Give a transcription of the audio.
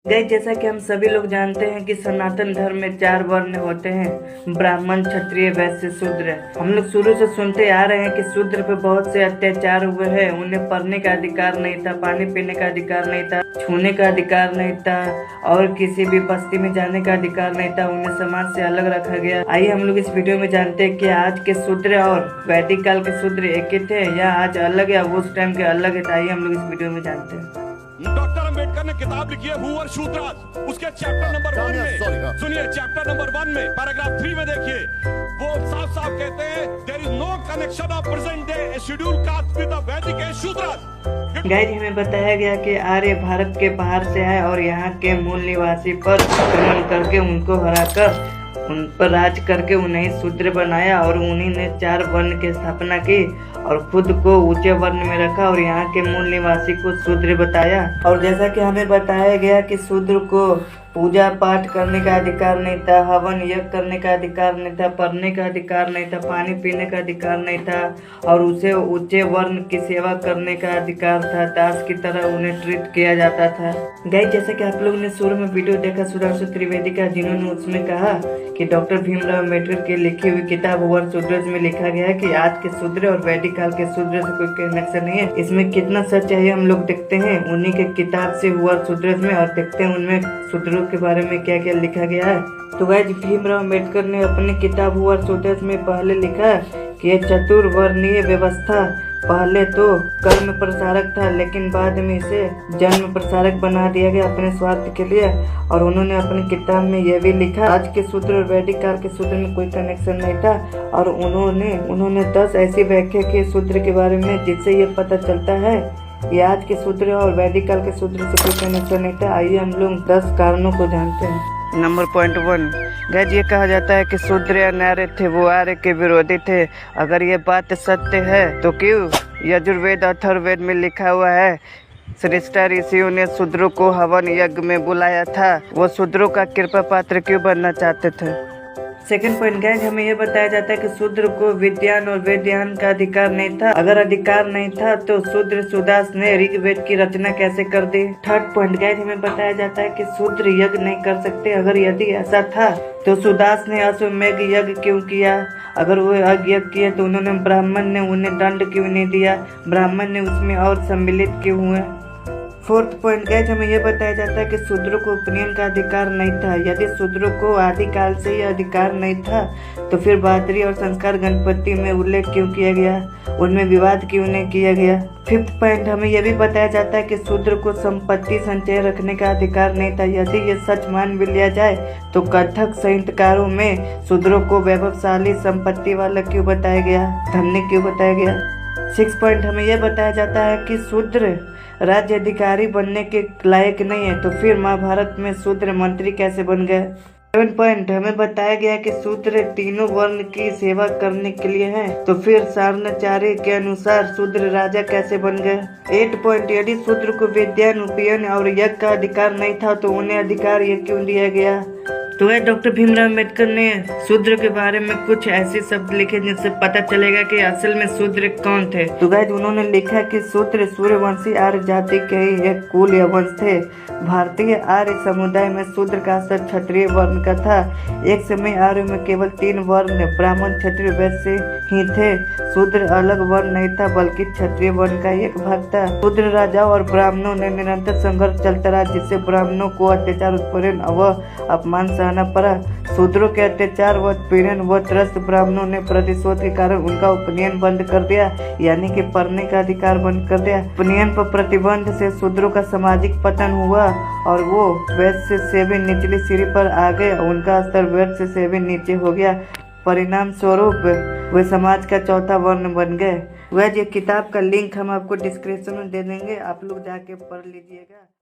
Guys, जैसा कि हम सभी लोग जानते हैं कि सनातन धर्म में 4 वर्ण होते हैं, ब्राह्मण, क्षत्रिय, वैश्य, शूद्र। हम लोग शुरू से सुनते आ रहे हैं कि शूद्र पे बहुत से अत्याचार हुए हैं। उन्हें पढ़ने का अधिकार नहीं था, पानी पीने का अधिकार नहीं था, छूने का अधिकार नहीं था और किसी भी बस्ती में जाने का अधिकार नहीं था। उन्हें समाज से अलग रखा गया। आइए हम लोग इस वीडियो में जानते हैं कि आज के शूद्र और वैदिक काल के शूद्र एक ही थे या आज अलग या उस टाइम के अलग है। तो आइए हम लोग इस वीडियो में जानते हैं। डॉक्टर अंबेडकर ने किताब लिखी है हु आर शूद्रास। उसके चैप्टर नंबर 1 में सुनिए, चैप्टर नंबर 1 में पैराग्राफ 3 में देखिए, वो साफ साफ कहते हैं there is no connection of present day schedule caste with the Vedic Shudras. Guys, हमें बताया गया कि आर्य भारत के बाहर से आए और यहाँ के मूल निवासी पर आक्रमण करके उनको हराकर उन पर राज करके उन्हें शूद्र बनाया और उन्हीं ने 4 वर्ण की स्थापना की और खुद को ऊंचे वर्ण में रखा और यहाँ के मूल निवासी को शूद्र बताया। और जैसा कि हमें बताया गया कि शूद्र को पूजा पाठ करने का अधिकार नहीं था, हवन यज्ञ करने का अधिकार नहीं था, पढ़ने का अधिकार नहीं था, पानी पीने का अधिकार नहीं था और उसे ऊंचे वर्ण की सेवा करने का अधिकार था। दास की तरह उन्हें ट्रीट किया जाता था। गाइस, जैसे कि आप लोगों ने शुरू में वीडियो देखा सुधांशु त्रिवेदी का, जिन्होंने उसमें कहा कि डॉक्टर भीमराव अम्बेडकर की लिखी हुई किताब हु आर शूद्रास में लिखा गया है कि आज के शूद्र और वैदिक काल के शूद्र से कोई कनेक्शन नहीं है। इसमें कितना सच है हम लोग देखते हैं उन्हीं के किताब से हु आर शूद्रास में, और देखते हैं उनमें शूद्रों के बारे में क्या क्या लिखा गया है। तो गाइस, भीमराव अम्बेडकर ने अपनी किताब हु आर शूद्रास में पहले लिखा कि यह चतुर्वर्णीय व्यवस्था पहले तो कर्म प्रसारक था, लेकिन बाद में इसे जन्म प्रसारक बना दिया गया अपने स्वार्थ के लिए। और उन्होंने अपनी किताब में यह भी लिखा आज के शूद्र और वैदिक काल के शूद्र में कोई कनेक्शन नहीं था। और उन्होंने 10 ऐसी व्याख्या की शूद्र के बारे में जिससे ये पता चलता है कि आज के शूद्र और वैदिक काल के शूद्र से कोई कनेक्शन नहीं था। आइए हम लोग 10 कारणों को जानते हैं। नंबर पॉइंट 1, गाइस, ये कहा जाता है कि शूद्र या नार्य थे वो आर्य के विरोधी थे। अगर ये बात सत्य है तो क्यों यजुर्वेद अथर्ववेद में लिखा हुआ है श्रेष्ठा ऋषियों ने शूद्रों को हवन यज्ञ में बुलाया था? वो शूद्रों का कृपा पात्र क्यों बनना चाहते थे? सेकंड पॉइंट, गाइस, हमें यह बताया जाता है कि शूद्र को विद्यान और वेद्यान का अधिकार नहीं था। अगर अधिकार नहीं था तो शूद्र सुदास ने ऋग्वेद की रचना कैसे कर दी? थर्ड पॉइंट, गाइस, हमें बताया जाता है कि शूद्र यज्ञ नहीं कर सकते। अगर यदि ऐसा था तो सुदास ने अश्वमेध यज्ञ क्यों किया? अगर वो यज्ञ किए तो उन्होंने ब्राह्मण ने उन्हें दंड क्यों नहीं दिया? ब्राह्मण ने उसमें और सम्मिलित क्यों हुए? फोर्थ पॉइंट, गाइस, हमें यह बताया जाता है कि शूद्रों को उपनयन का अधिकार नहीं था। यदि शूद्रों को आदिकाल से ही अधिकार नहीं था तो फिर बहादुरी और संस्कार गणपति में उल्लेख क्यों किया गया? उनमें विवाद क्यों नहीं किया गया? फिफ्थ पॉइंट, हमें यह भी बताया जाता है कि शूद्र को संपत्ति संचय रखने का अधिकार नहीं था। यदि ये सच मान भी लिया जाए तो कथक संहिताकारों में शूद्रों को वैभवशाली संपत्ति वाला क्यों बताया गया, धन्य क्यों बताया गया? 6 पॉइंट, हमें यह बताया जाता है कि शूद्र राज्य अधिकारी बनने के लायक नहीं है, तो फिर महाभारत में शूद्र मंत्री कैसे बन गए? 7 पॉइंट, हमें बताया गया कि शूद्र तीनों वर्ण की सेवा करने के लिए है, तो फिर सारणाचार्य के अनुसार शूद्र राजा कैसे बन गए? 8 पॉइंट, यदि शूद्र को विद्यान उपनयन और यज्ञ का अधिकार नहीं था तो उन्हें अधिकार ये क्यों दिया गया? तो डॉक्टर भीमराव अम्बेडकर ने शूद्र के बारे में कुछ ऐसे शब्द लिखे जिनसे पता चलेगा कि असल में शूद्र कौन थे। तो गाइस, उन्होंने लिखा कि शूद्र सूर्यवंशी आर्य जाति के ही एक कुल या वंश थे। भारतीय आर्य समुदाय में शूद्र का स्तर क्षत्रिय वर्ण का था। एक समय आर्य में केवल 3 वर्ण ब्राह्मण, क्षत्रिय, वैश्य ही थे। शूद्र अलग वर्ण नहीं था बल्कि क्षत्रिय वर्ण का एक भाग था। शूद्र राजाओं और ब्राह्मणों ने निरंतर संघर्ष चलता रहा, जिससे ब्राह्मणों को अत्याचार, उत्पीड़न व अपमान सहना पड़ा। शूद्रों के अत्याचार व उत्पीड़न व त्रस्त ब्राह्मणों ने प्रतिशोध के कारण उनका उपनयन बंद कर दिया, यानी कि पढ़ने का अधिकार बंद कर दिया। उपनयन पर प्रतिबंध से शूद्रों का सामाजिक पतन हुआ और वो वैश्य से भी निचली सीढ़ी पर आ गए। उनका स्तर वैश्य से भी नीचे हो गया। परिणाम स्वरूप वे समाज का चौथा वर्ण बन गए। वह ये किताब का लिंक हम आपको डिस्क्रिप्शन में दे देंगे, आप लोग जाके पढ़ लीजिएगा।